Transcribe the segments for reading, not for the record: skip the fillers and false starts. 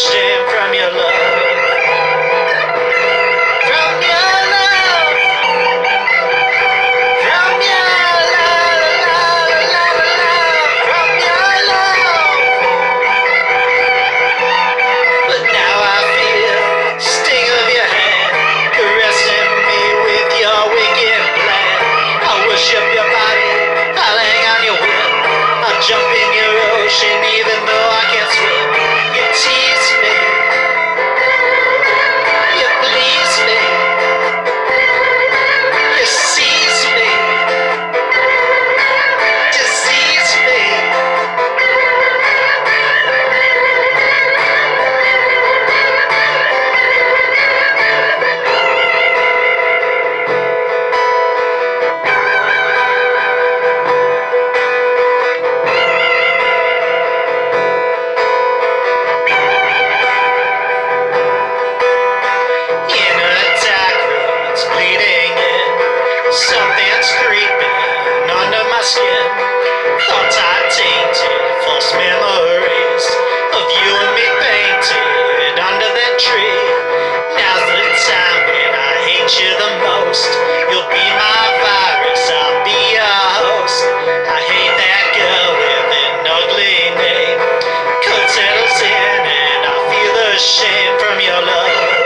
shame from your love. From your love. From your love. From your love. But now I feel the sting of your hand caressing me with your wicked plan. I'll worship your body, I'll hang on your whip, I'll jump in your ocean even though I can't swim. You tease me, you please me, you seize me, disease me. Something's creeping under my skin. Thoughts I tainted, false memories of you and me painted under that tree. Now's the time when I hate you the most. You'll be my virus, I'll be your host. I hate that girl with an ugly name. Cold settles in and I feel the shame from your love.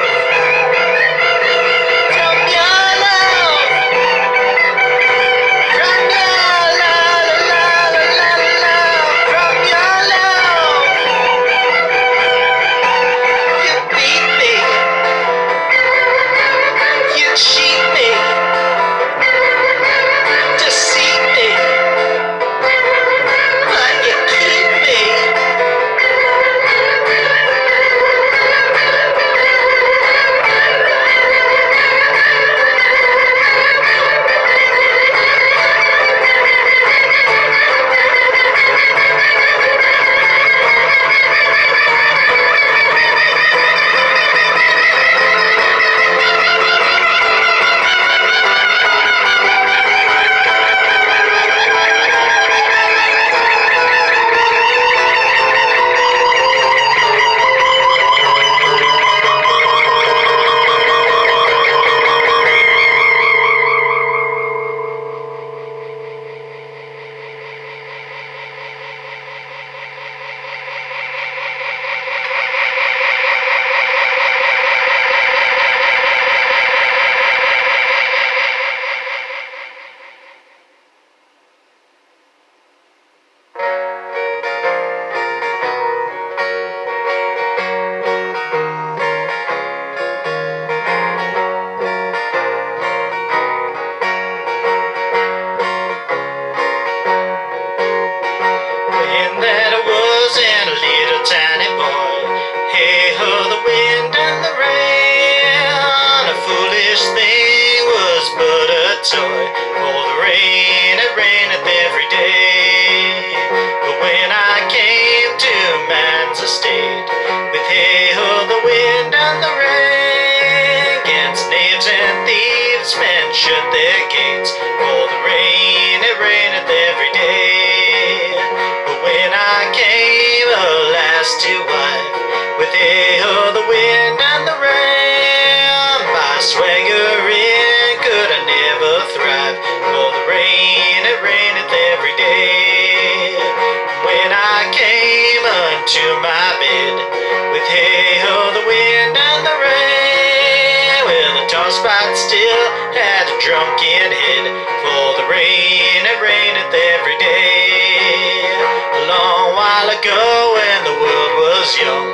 Cheat me, deceive me, but you keep me. Tiny boy, hey ho, the wind and the rain. A foolish thing was but a toy. For the rain, it raineth every day. But when I came to man's estate, with hey ho, the wind and the rain, against knaves and thieves men shut their gates. For the rain, it raineth every day. But when I came to wife, with hey-ho, the wind and the rain, by swaggering could I never thrive. For the rain, it raineth every day. When I came unto my bed, with hey-ho, the wind and the rain, well, the tall spot still had a drunken head. For the rain, it raineth every day. A long while ago when the world was young,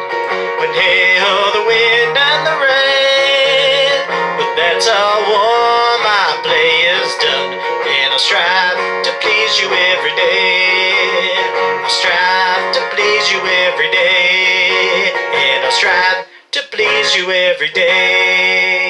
when hey-ho, the wind and the rain. But that's all war, my play is done, and I'll strive to please you every day. I'll strive to please you every day, and I'll strive to please you every day.